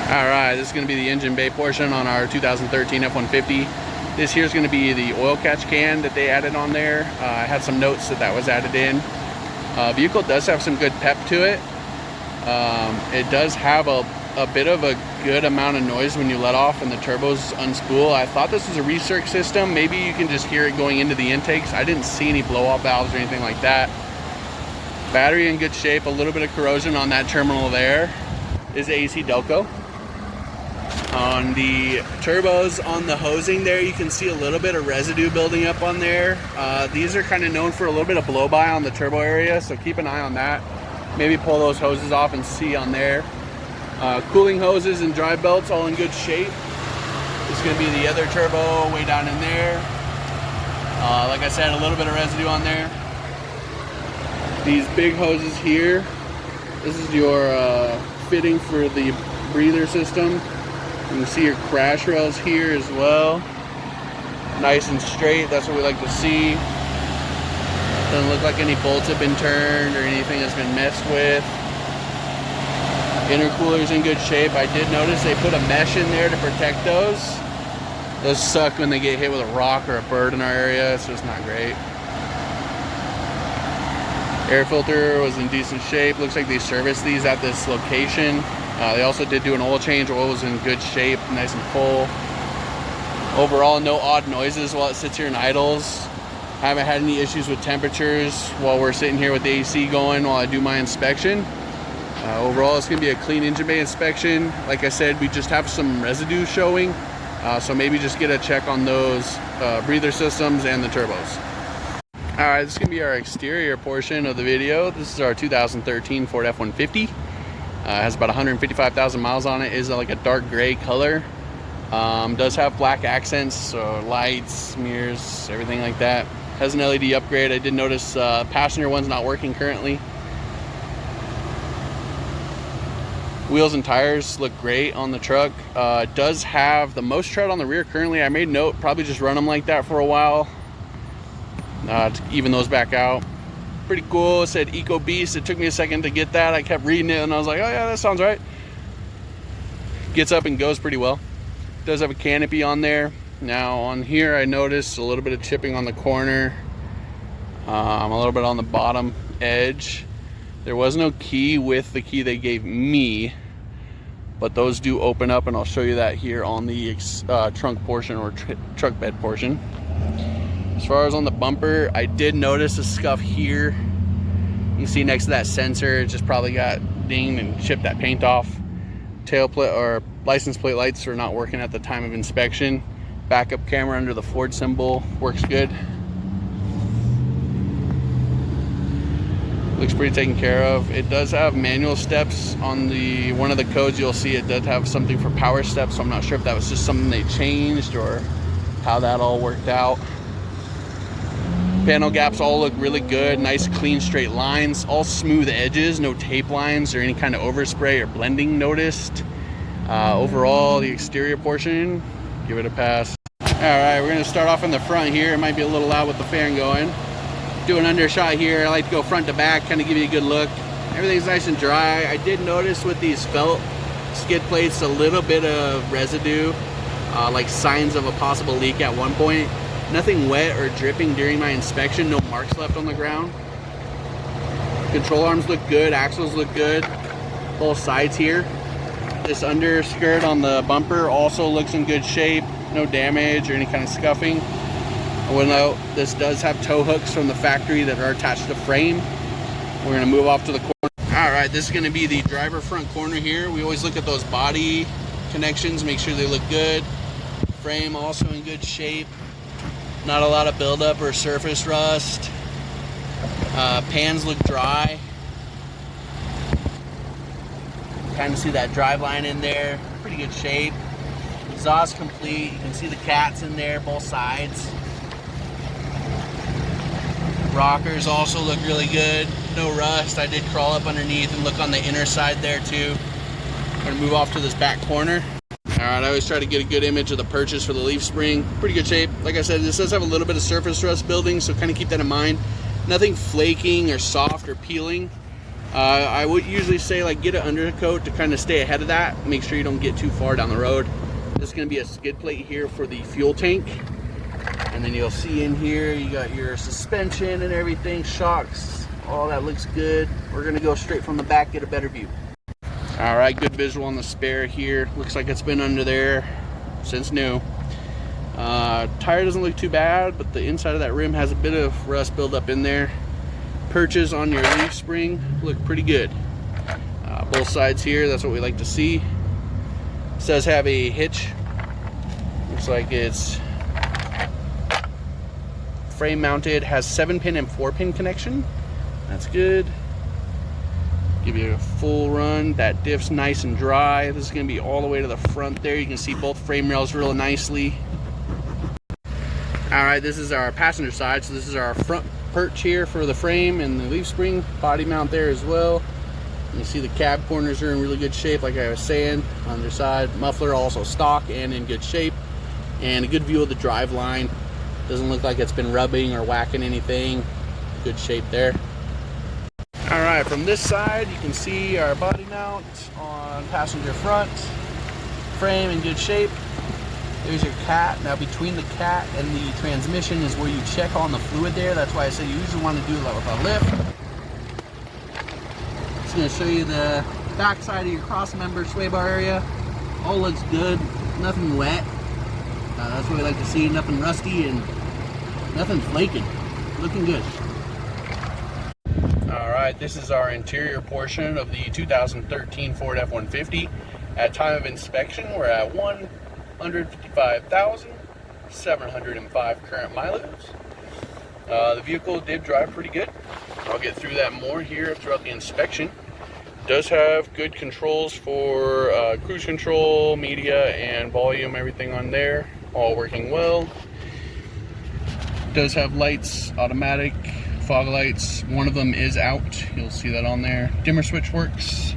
All right, this is going to be the engine bay portion on our 2013 F-150. This here is going to be the oil catch can that they added on there. I had some notes that was added in. Vehicle does have some good pep to it. It does have a bit of a good amount of noise when you let off and the turbos unspool. I thought this was a recirc system. Maybe you can just hear it going into the intakes. I didn't see any blow-off valves or anything like that. Battery in good shape. A little bit of corrosion on that terminal there. Is AC Delco. On the turbos on the hosing there, you can see a little bit of residue building up on there. These are kind of known for a little bit of blow-by on the turbo area, so keep an eye on that. Maybe pull those hoses off and see on there. Cooling hoses and drive belts all in good shape. This is going to be the other turbo way down in there. Like I said, a little bit of residue on there. These big hoses here, this is your fitting for the breather system. You can see your crash rails here as well. Nice and straight, that's what we like to see. Doesn't look like any bolts have been turned or anything has been messed with. Intercooler's in good shape. I did notice they put a mesh in there to protect those. Those suck when they get hit with a rock or a bird in our area. It's just not great. Air filter was in decent shape. Looks like they serviced these at this location. They also did do an oil change. Oil was in good shape, nice and full. Overall, no odd noises while it sits here and idles. I haven't had any issues with temperatures while we're sitting here with the AC going while I do my inspection. Overall, it's going to be a clean engine bay inspection. Like I said, we just have some residue showing, so maybe just get a check on those breather systems and the turbos. All right, this is going to be our exterior portion of the video. This is our 2013 Ford F-150. Has about 155,000 miles on it. Is like a dark gray color. Does have black accents, so lights, mirrors, everything like that. Has an LED upgrade. I did notice passenger one's not working currently. Wheels and tires look great on the truck. It does have the most tread on the rear currently. I made note, probably just run them like that for a while to even those back out. Pretty cool. It said Eco Beast. It took me a second to get that. I kept reading it and I was like, oh yeah, that sounds right. Gets up and goes pretty well. Does have a canopy on there. Now on here I noticed a little bit of chipping on the corner, a little bit on the bottom edge. There was no key with the key they gave me, but those do open up, and I'll show you that here on the trunk portion or truck bed portion. As far as on the bumper, I did notice a scuff here. You can see next to that sensor, it just probably got dinged and chipped that paint off. Tailplate or license plate lights are not working at the time of inspection. Backup camera under the Ford symbol works good. Looks pretty taken care of. It does have manual steps on the one of the codes. You'll see it does have something for power steps, so I'm not sure if that was just something they changed or how that all worked out. Panel gaps all look really good. Nice clean straight lines, all smooth edges, no tape lines or any kind of overspray or blending noticed. Overall, the exterior portion, give it a pass. All right, we're gonna start off in the front here. It might be a little loud with the fan going. Do an undershot here. I like to go front to back, kind of give you a good look. Everything's nice and dry. I did notice with these felt skid plates a little bit of residue, like signs of a possible leak at one point. Nothing wet or dripping during my inspection. No marks left on the ground. Control arms look good. Axles look good. Both sides here. This underskirt on the bumper also looks in good shape. No damage or any kind of scuffing. I will note this does have tow hooks from the factory that are attached to the frame. We're going to move off to the corner. All right, this is going to be the driver front corner here. We always look at those body connections, make sure they look good. Frame also in good shape. Not a lot of buildup or surface rust. Pans look dry. Kind of see that drive line in there. Pretty good shape. Exhaust complete. You can see the cats in there, both sides. Rockers also look really good. No rust. I did crawl up underneath and look on the inner side there too. I'm gonna move off to this back corner. All right, I always try to get a good image of the purchase for the leaf spring. Pretty good shape. Like I said, this does have a little bit of surface rust building, so kind of keep that in mind. Nothing flaking or soft or peeling. I would usually say like get an undercoat to kind of stay ahead of that. Make sure you don't get too far down the road. This is going to be a skid plate here for the fuel tank. And then you'll see in here you got your suspension and everything, shocks, all that looks good. We're going to go straight from the back, get a better view. All right, good visual on the spare here. Looks like it's been under there since new. Tire doesn't look too bad, but the inside of that rim has a bit of rust buildup in there. Perches on your leaf spring look pretty good. Both sides here, that's what we like to see. It does have a hitch. Looks like it's frame mounted, has 7-pin and 4-pin connection. That's good. Give you a full run. That diff's nice and dry. This is going to be all the way to the front there. You can see both frame rails real nicely. All right, this is our passenger side. So this is our front perch here for the frame and the leaf spring. Body mount there as well. You see the cab corners are in really good shape, like I was saying. Underside muffler also stock and in good shape. And a good view of the drive line. Doesn't look like it's been rubbing or whacking anything. Good shape there. All right, from this side you can see our body mount on passenger front. Frame in good shape. There's your cat. Now between the cat and the transmission is where you check on the fluid there. That's why I say you usually want to do that with a lift. Just going to show you the back side of your cross member sway bar area. All looks good. Nothing wet. That's what we like to see. Nothing rusty and nothing flaking. Looking good. All right, this is our interior portion of the 2013 Ford F-150. At time of inspection, we're at 155,705 current mileage. The vehicle did drive pretty good. I'll get through that more here throughout the inspection. It does have good controls for cruise control, media, and volume, everything on there, all working well. It does have lights, automatic, fog lights. One of them is out. You'll see that on there. Dimmer switch works.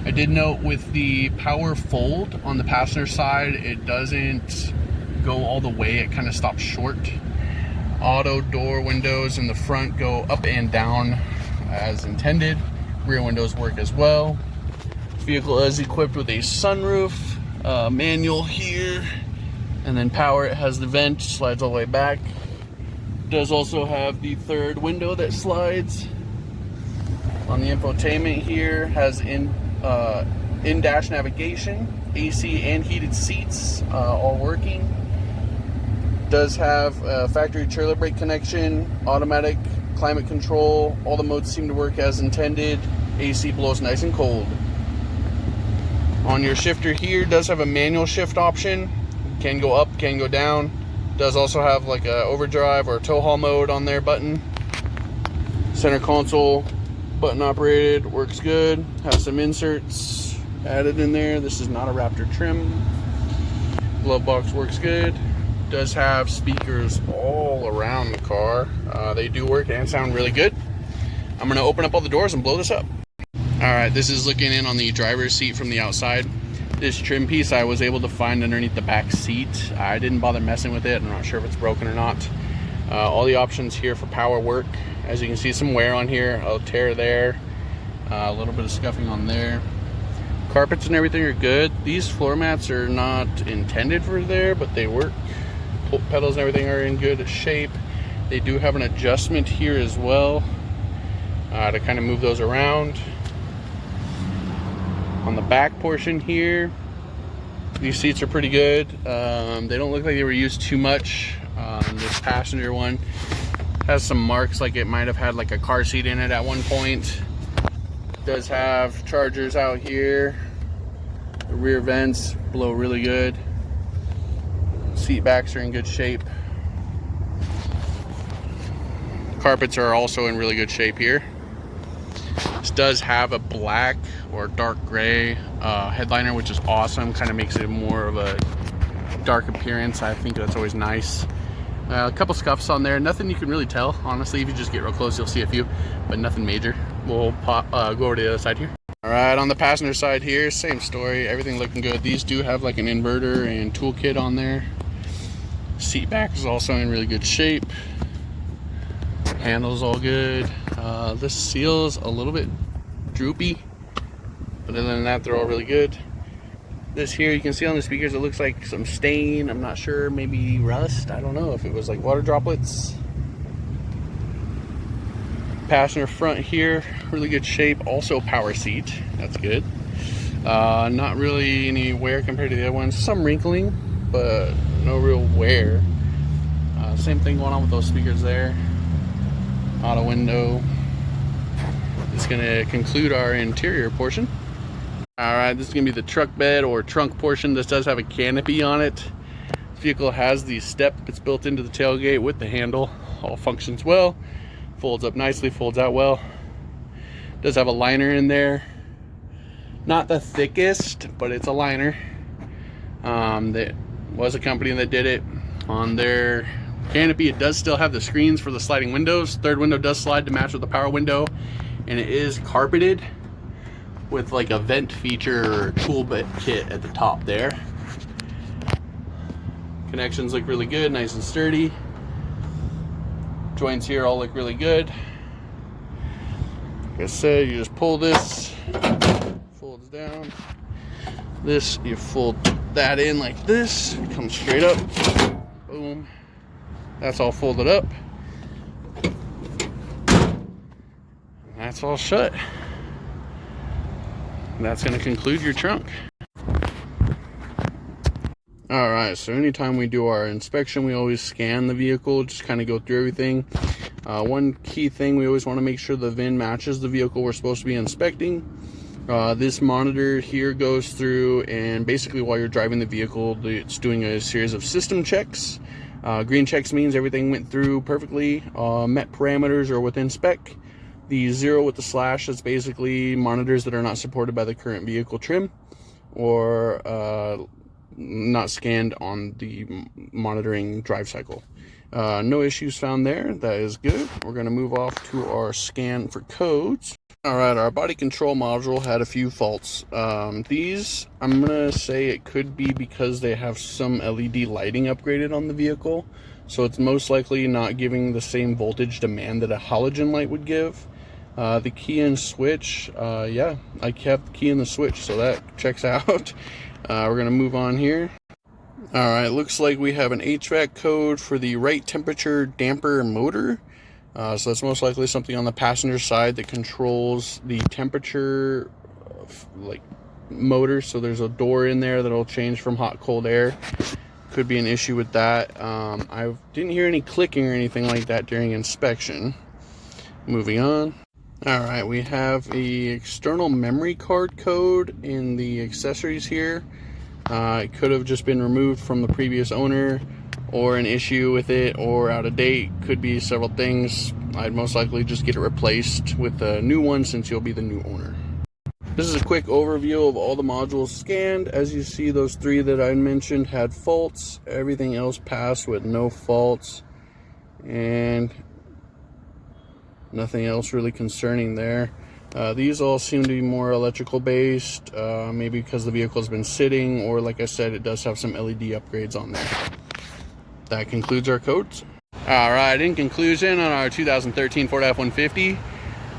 I did note with the power fold on the passenger side, it doesn't go all the way. It kind of stops short. Auto door windows in the front go up and down as intended. Rear windows work as well. This vehicle is equipped with a sunroof, manual here, and then power. It has the vent, slides all the way back. It does also have the third window that slides. On the infotainment here, has in-dash navigation, AC and heated seats, all working. Does have a factory trailer brake connection, automatic climate control. All the modes seem to work as intended. AC blows nice and cold. On your shifter here, does have a manual shift option. Can go up, can go down. Does also have like a overdrive or tow haul mode on there button. Center console, button operated, works good. Has some inserts added in there. This is not a Raptor trim. Glove box works good. Does have speakers all around the car. They do work and sound really good. I'm going to open up all the doors and blow this up. Alright, this is looking in on the driver's seat from the outside. This trim piece I was able to find underneath the back seat. I didn't bother messing with it. I'm not sure if it's broken or not. All the options here for power work. As you can see, some wear on here, a tear there, a little bit of scuffing on there. Carpets and everything are good. These floor mats are not intended for there, but they work. Pedals and everything are in good shape. They do have an adjustment here as well to kind of move those around. On the back portion here, these seats are pretty good. They don't look like they were used too much. This passenger one has some marks like it might have had like a car seat in it at one point. Does have chargers out here. The rear vents blow really good. Seat backs are in good shape. Carpets are also in really good shape here. This does have a black or dark gray headliner, which is awesome. Kind of makes it more of a dark appearance. I think that's always nice. A couple scuffs on there. Nothing you can really tell. Honestly, if you just get real close, you'll see a few, but nothing major. We'll go over to the other side here. All right, on the passenger side here, same story. Everything looking good. These do have like an inverter and toolkit on there. Seat back is also in really good shape. Handles all good. This seal's a little bit droopy. But other than that, they're all really good. This here, you can see on the speakers, it looks like some stain. I'm not sure, maybe rust. I don't know if it was like water droplets. Passenger front here, really good shape. Also power seat, that's good. Not really any wear compared to the other ones. Some wrinkling, but no real wear. Same thing going on with those speakers there. Auto window. This is gonna conclude our interior portion. Alright, this is going to be the truck bed or trunk portion. This does have a canopy on it. This vehicle has the step that's built into the tailgate with the handle. All functions well. Folds up nicely, folds out well. Does have a liner in there. Not the thickest, but it's a liner. That was a company that did it. On their canopy, it does still have the screens for the sliding windows. Third window does slide to match with the power window. And it is carpeted with like a vent feature or tool bit kit at the top there. Connections look really good, nice and sturdy. Joints here all look really good. Like I said, you just pull this, folds down. This, you fold that in like this, it comes straight up. Boom. That's all folded up. That's all shut. That's going to conclude your trunk. Alright, so anytime we do our inspection, we always scan the vehicle, just kind of go through everything. One key thing, we always want to make sure the VIN matches the vehicle we're supposed to be inspecting. This monitor here goes through, and basically while you're driving the vehicle, it's doing a series of system checks. Green checks means everything went through perfectly, met parameters or within spec. The 0 with the slash is basically monitors that are not supported by the current vehicle trim or not scanned on the monitoring drive cycle. No issues found there. That is good. We're going to move off to our scan for codes. Alright, our body control module had a few faults. These, I'm going to say it could be because they have some LED lighting upgraded on the vehicle. So it's most likely not giving the same voltage demand that a halogen light would give. The key and switch, yeah, I kept the key and the switch, so that checks out. We're going to move on here. Alright, looks like we have an HVAC code for the right temperature damper motor. So that's most likely something on the passenger side that controls the temperature like motor. So there's a door in there that'll change from hot cold air. Could be an issue with that. I didn't hear any clicking or anything like that during inspection. Moving on. Alright, we have the external memory card code in the accessories here. It could have just been removed from the previous owner, or an issue with it, or out of date. Could be several things. I'd most likely just get it replaced with a new one since you'll be the new owner. This is a quick overview of all the modules scanned. As you see, those 3 that I mentioned had faults. Everything else passed with no faults. And nothing else really concerning there. These all seem to be more electrical based, maybe because the vehicle has been sitting, or like I said, it does have some LED upgrades on there. That concludes our codes. Alright, in conclusion on our 2013 Ford F-150,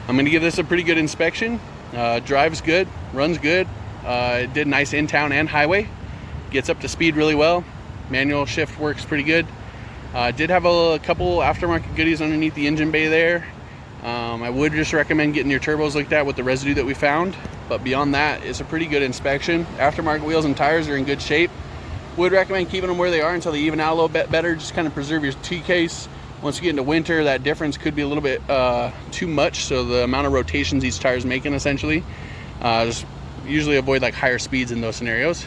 I'm going to give this a pretty good inspection. Drives good, runs good, it did nice in town and highway, gets up to speed really well, manual shift works pretty good. Did have a couple aftermarket goodies underneath the engine bay there. I would just recommend getting your turbos looked at with the residue that we found, but beyond that, it's a pretty good inspection. Aftermarket wheels and tires are in good shape. Would recommend keeping them where they are until they even out a little bit better. Just kind of preserve your T-case. Once you get into winter, that difference could be a little bit too much, so the amount of rotations each tire is making essentially. Just usually avoid like higher speeds in those scenarios.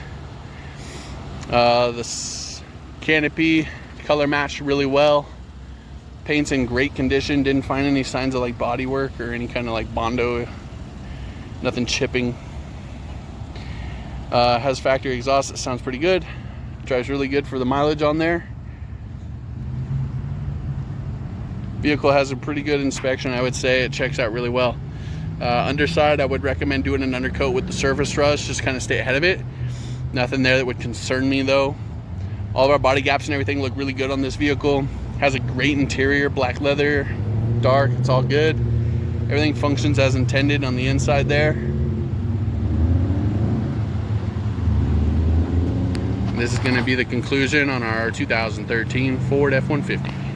This canopy color matched really well. Paint's in great condition. Didn't find any signs of like body work or any kind of like bondo. Nothing chipping. Has factory exhaust that sounds pretty good. Drives really good for the mileage on there. Vehicle has a pretty good inspection, I would say. It checks out really well. Underside, I would recommend doing an undercoat with the surface rust, just kind of stay ahead of it. Nothing there that would concern me though. All of our body gaps and everything look really good on this vehicle. Has a great interior, black leather, dark, it's all good. Everything functions as intended on the inside there. This is going to be the conclusion on our 2013 Ford F-150.